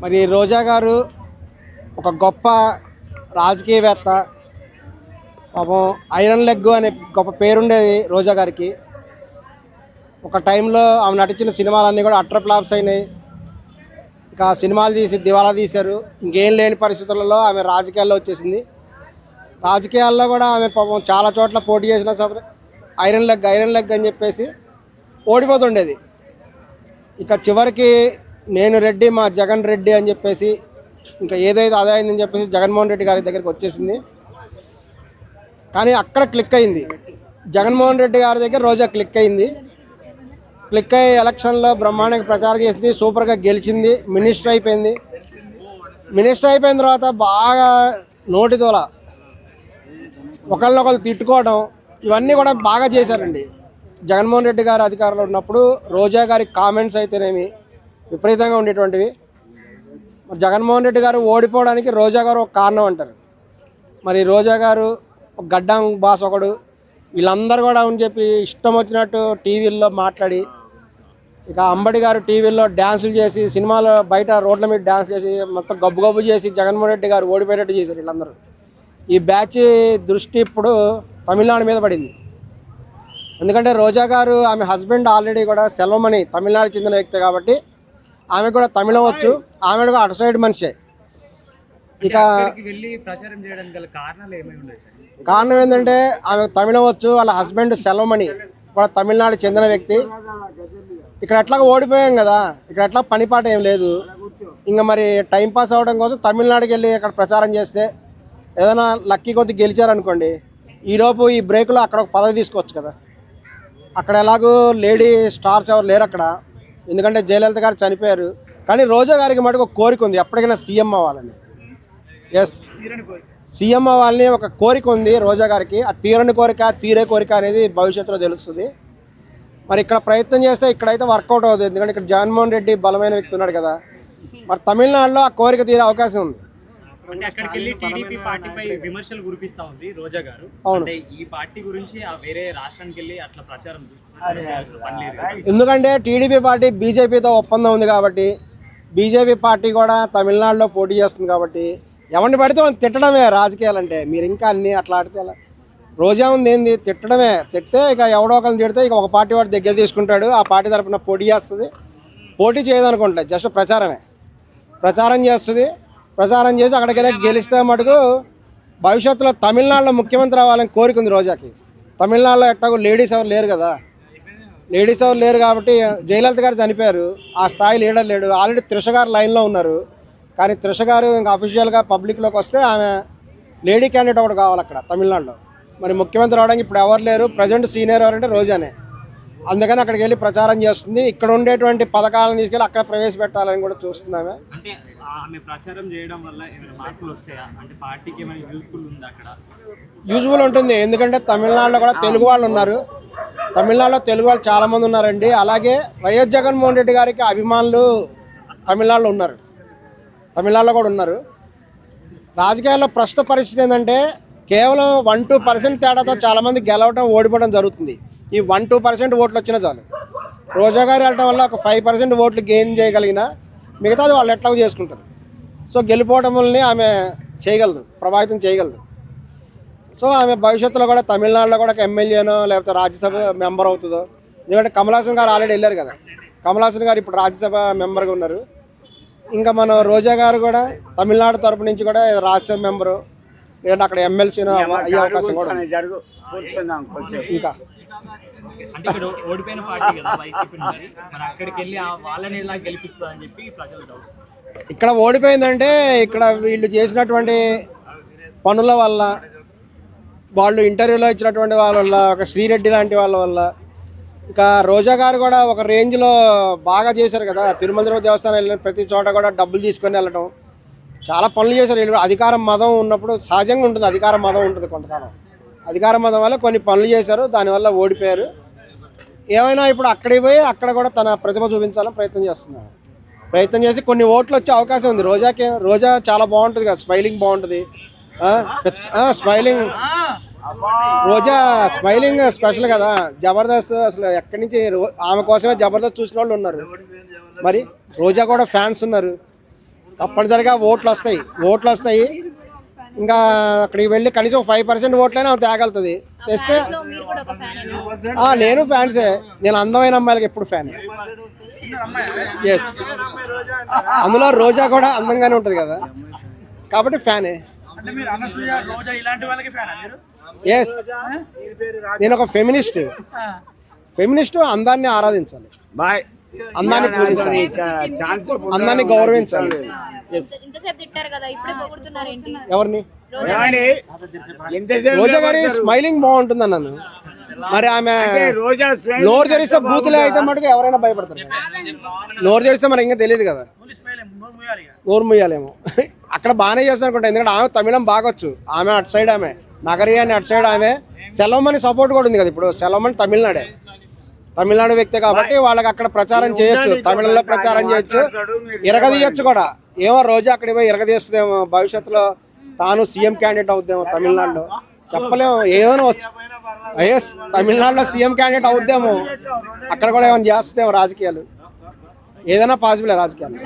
మరి రోజా గారు ఒక గొప్ప రాజకీయవేత్త. పాపం ఐరన్ లెగ్ అనే గొప్ప పేరుండేది రోజా గారికి. ఒక టైంలో ఆమె నటించిన సినిమాలన్నీ కూడా అట్టర్ ఫ్లాప్స్ అయినాయి. ఇక సినిమాలు తీసి దివాలా తీశారు. ఇంకేం లేని పరిస్థితులలో ఆమె రాజకీయాల్లో వచ్చేసింది. రాజకీయాల్లో కూడా ఆమె పాపం చాలా చోట్ల పోటీ చేసిన సరే ఐరన్ లెగ్ అని చెప్పేసి ఓడిపోతుండేది. ఇక చివరికి నేను రెడ్డి మా జగన్ రెడ్డి అని చెప్పేసి ఇంకా ఏదైతే అదే అయిందని చెప్పేసి జగన్మోహన్ రెడ్డి గారి దగ్గరికి వచ్చేసింది. కానీ అక్కడ క్లిక్ అయింది. జగన్మోహన్ రెడ్డి గారి దగ్గర రోజా క్లిక్ అయింది. క్లిక్ అయ్యి ఎలక్షన్లో బ్రహ్మాండంగా ప్రచారం చేసింది. సూపర్గా గెలిచింది. మినిస్టర్ అయిపోయింది. మినిస్టర్ అయిపోయిన తర్వాత బాగా నోటితోల ఒకళ్ళనొకళ్ళు తిట్టుకోవడం ఇవన్నీ కూడా బాగా చేశారండి. జగన్మోహన్ రెడ్డి గారు అధికారంలో ఉన్నప్పుడు రోజా గారి కామెంట్స్ అయితేనేమి విపరీతంగా ఉండేటువంటివి. మరి జగన్మోహన్ రెడ్డి గారు ఓడిపోవడానికి రోజా గారు ఒక కారణం అంటారు. మరి రోజా గారు ఒక గడ్డం బాస్ ఒకడు వీళ్ళందరూ కూడా అని చెప్పి ఇష్టం వచ్చినట్టు టీవీల్లో మాట్లాడి, ఇక అంబడి గారు టీవీల్లో డ్యాన్సులు చేసి, సినిమాలో బయట రోడ్ల మీద డ్యాన్స్ చేసి మొత్తం గబ్బు చేసి జగన్మోహన్ రెడ్డి గారు ఓడిపోయేటట్టు చేశారు వీళ్ళందరూ. ఈ బ్యాచ్ దృష్టి ఇప్పుడు తమిళనాడు మీద పడింది. ఎందుకంటే రోజా గారు ఆమె హస్బెండ్ ఆల్రెడీ కూడా సెల్వమణి తమిళనాడు చెందిన వ్యక్తి కాబట్టి ఆమె కూడా తమిళం వచ్చు. ఆమె కూడా అటు సైడ్ మనిషే. ఇక కారణం ఏంటంటే ఆమె తమిళం వచ్చు, వాళ్ళ హస్బెండ్ సెల్వమణి కూడా తమిళనాడు చెందిన వ్యక్తి. ఇక్కడ ఎట్లా ఓడిపోయాం కదా, ఇక్కడ ఎట్లా పనిపాట ఏం లేదు. ఇంకా మరి టైంపాస్ అవ్వడం కోసం తమిళనాడుకి వెళ్ళి అక్కడ ప్రచారం చేస్తే ఏదైనా లక్కీ కొద్ది గెలిచారనుకోండి, ఈలోపు ఈ బ్రేక్లో అక్కడ ఒక పదవి తీసుకోవచ్చు కదా. అక్కడ ఎలాగో లేడీ స్టార్స్ ఎవరు లేరు అక్కడ, ఎందుకంటే జయలలిత గారు చనిపోయారు. కానీ రోజా గారికి మటుకు ఒక కోరిక ఉంది, ఎప్పటికైనా సీఎం అవ్వాలని. ఎస్, సీఎం అవ్వాలని ఒక కోరిక ఉంది రోజా గారికి. ఆ తీరని కోరిక తీరే కోరిక అనేది భవిష్యత్తులో తెలుస్తుంది. మరి ఇక్కడ ప్రయత్నం చేస్తే ఇక్కడైతే వర్కౌట్ అవుతుంది, ఎందుకంటే ఇక్కడ జగన్మోహన్ రెడ్డి బలమైన వ్యక్తి ఉన్నాడు కదా. మరి తమిళనాడులో ఆ కోరిక తీరే అవకాశం ఉంది. అంటే అక్కడికి వెళ్ళి టీడీపీ పార్టీపై విమర్శలు కురిపిస్తా ఉంది రోజా గారు. అంటే ఈ పార్టీ గురించి వేరే రాష్ట్రానికి వెళ్ళి అట్లా ప్రచారం చేస్తున్నారు. ఎందుకంటే టీడీపీ పార్టీ బీజేపీతో ఒప్పందం ఉంది కాబట్టి, బీజేపీ పార్టీ కూడా తమిళనాడులో పోటీ చేస్తుంది కాబట్టి ఎవరిని పడితే మనం తిట్టడమే రాజకీయాలు అంటే. మీరు ఇంకా అన్నీ అట్లా ఆడితే ఎలా? రోజా ఉంది ఏంది, తిట్టడమే. తిడితే ఇక ఎవడో ఒకరిని తిడితే ఇక ఒక పార్టీ వాడు దగ్గర తీసుకుంటాడు, ఆ పార్టీ తరఫున పోటీ చేస్తుంది. పోటీ చేయదనుకుంటా, జస్ట్ ప్రచారమే. ప్రచారం చేస్తుంది. ప్రచారం చేసి అక్కడికి వెళ్ళి గెలిస్తే మటుకు భవిష్యత్తులో తమిళనాడులో ముఖ్యమంత్రి అవ్వాలని కోరిక ఉంది రోజాకి. తమిళనాడులో ఎట్టాగో లేడీస్ ఎవరు లేరు కదా. లేడీస్ ఎవరు లేరు కాబట్టి జయలలిత గారు చనిపోయారు, ఆ స్థాయి లీడర్ లేడు. ఆల్రెడీ త్రిష గారు లైన్లో ఉన్నారు. కానీ త్రిష గారు ఇంకా అఫీషియల్గా పబ్లిక్లోకి వస్తే ఆమె లేడీ క్యాండిడేట్ ఒకటి కావాలి అక్కడ తమిళనాడులో. మరి ముఖ్యమంత్రి అవడానికి ఇప్పుడు ఎవరు లేరు. ప్రజెంట్ సీనియర్ ఎవరంటే రోజానే. అందుకని అక్కడికి వెళ్ళి ప్రచారం చేస్తుంది. ఇక్కడ ఉండేటువంటి పథకాలను తీసుకెళ్ళి అక్కడ ప్రవేశపెట్టాలని కూడా చూస్తుంది ఆమె. అంటే ఆమె ప్రచారం చేయడం వల్ల ఏమైనా మార్పులు వస్తాయా? అంటే పార్టీకి ఏమైనా యూజ్ఫుల్ ఉంది అక్కడ? యూజ్ఫుల్ ఉంటుంది, ఎందుకంటే తమిళనాడులో కూడా తెలుగు వాళ్ళు ఉన్నారు. తమిళనాడులో తెలుగు వాళ్ళు చాలామంది ఉన్నారండి. అలాగే వైఎస్ జగన్మోహన్ రెడ్డి గారికి అభిమానులు తమిళనాడులో ఉన్నారు. తమిళనాడులో కూడా ఉన్నారు. రాజకీయాల్లో ప్రస్తుత పరిస్థితి ఏంటంటే కేవలం 1-2% తేడాతో చాలామంది గెలవడం ఓడిపోవడం జరుగుతుంది. ఈ 1-2% ఓట్లు వచ్చినా చాలు. రోజా గారు వెళ్ళటం వల్ల ఒక 5% ఓట్లు గెయిన్ చేయగలిగిన మిగతాది వాళ్ళు ఎట్లా చేసుకుంటారు. సో గెలిపోవడం వల్లనే ఆమె చేయగలదు, ప్రభావితం చేయగలదు. సో ఆమె భవిష్యత్తులో కూడా తమిళనాడులో కూడా ఒక ఎమ్మెల్యేనో లేకపోతే రాజ్యసభ మెంబర్ అవుతుందో. ఎందుకంటే కమలాసన్ గారు ఆల్రెడీ వెళ్ళారు కదా. కమలాసన్ గారు ఇప్పుడు రాజ్యసభ మెంబర్గా ఉన్నారు. ఇంకా మన రోజా గారు కూడా తమిళనాడు తరపు నుంచి కూడా రాజ్యసభ మెంబరు లేదంటే అక్కడ ఎమ్మెల్సీనో అయ్యే అవకాశం కూడా ఇంకా. అంటే ఇక్కడ ఓడిపోయిన పార్టీ కదా వైసీపీ, మరి అక్కడికి వెళ్ళి వాళ్ళని ఎలా గెలిపిస్తుంది అని చెప్పి ప్రజలు డౌట్. ఇక్కడ ఓడిపోయిందంటే ఇక్కడ వీళ్ళు చేసినటువంటి పనుల వల్ల, వాళ్ళు ఇంటర్వ్యూలో ఇచ్చినటువంటి వాళ్ళ వల్ల, ఒక శ్రీరెడ్డి లాంటి వాళ్ళ వల్ల. ఇక రోజా గారు కూడా ఒక రేంజ్లో బాగా చేశారు కదా. తిరుమల తిరుపతి దేవస్థానం వెళ్ళిన ప్రతి చోట కూడా డబ్బులు తీసుకొని వెళ్ళటం, చాలా పనులు చేశారు వీళ్ళు. అధికార మదం ఉన్నప్పుడు సహజంగా ఉంటుంది, అధికార మదం ఉంటుంది కొంతకాలం. అధికార మదం వల్ల కొన్ని పనులు చేశారు, దానివల్ల ఓడిపోయారు. ఏమైనా ఇప్పుడు అక్కడికి పోయి అక్కడ కూడా తన ప్రతిభ చూపించాలని ప్రయత్నం చేస్తున్నారు. ప్రయత్నం చేసి కొన్ని ఓట్లు వచ్చే అవకాశం ఉంది రోజాకి. రోజా చాలా బాగుంటుంది కదా, స్మైలింగ్ బాగుంటుంది. స్మైలింగ్ రోజా స్మైలింగ్ స్పెషల్ కదా. జబర్దస్త్ అసలు ఎక్కడి నుంచి ఆమె కోసమే జబర్దస్త్ చూసిన వాళ్ళు ఉన్నారు. మరి రోజా కూడా ఫ్యాన్స్ ఉన్నారు. తప్పనిసరిగా ఓట్లు వస్తాయి ఇంకా అక్కడికి వెళ్ళి కనీసం 5% ఓట్లైనా ఆమె తేగలుగుతుంది. తెస్తే మీరు కూడా ఒక ఫ్యానేనా? నేను ఫ్యాన్సే. నేను అందమైన అమ్మాయిలకి ఎప్పుడు ఫ్యానే. ఎస్, అందులో రోజా కూడా అందంగానే ఉంటుంది కదా కాబట్టి ఫ్యానే. అంటే మీరు అనసూయ రోజా ఇలాంటి వాళ్ళకి ఫ్యానా మీరు? ఎస్, నేను ఒక ఫెమినిస్ట్. అందాన్ని ఆరాధించాలి, అందాన్ని పూజించాలి, అందాన్ని గౌరవించాలి. ఎస్. ఇంతసేపు తిట్టారు కదా, ఇప్పుడే పొగుడుతున్నారు ఏంటి? ఎవరిని? రోజా రోజా గారి స్మైలింగ్ బాగుంటుంది అన్నాను. మరి ఆమె నోరు తెరిస్తే బూతులే అయితే మటుకు ఎవరైనా భయపడతారు. నోరు తెరిస్తే మరి ఇంకా తెలియదు కదా, నోరు ముయ్యాలేమో. అక్కడ బాగానే చేస్తాను అనుకుంటా, ఎందుకంటే ఆమె తమిళం బాగొచ్చు. ఆమె అటు సైడ్, ఆమె నగరి అని అటు సైడ్. ఆమె సెలవమని సపోర్ట్ కూడా ఉంది కదా. ఇప్పుడు సెలవమని తమిళనాడు వ్యక్తి కాబట్టి వాళ్ళకి అక్కడ ప్రచారం చేయొచ్చు, తమిళంలో ప్రచారం చేయొచ్చు, ఇరగదీయచ్చు కూడా. ఏమో రోజా అక్కడికి పోయి ఇరగదీస్తుందేమో, భవిష్యత్తులో తాను సీఎం క్యాండిడేట్ అవుద్దేమో తమిళనాడులో, చెప్పలేము. ఏమైనా వచ్చు. ఎస్, తమిళనాడులో సీఎం క్యాండిడేట్ అవుద్దేమో, అక్కడ కూడా ఏమైనా చేస్తేమో రాజకీయాలు. ఏదైనా పాసిబుల్ రాజకీయాలు.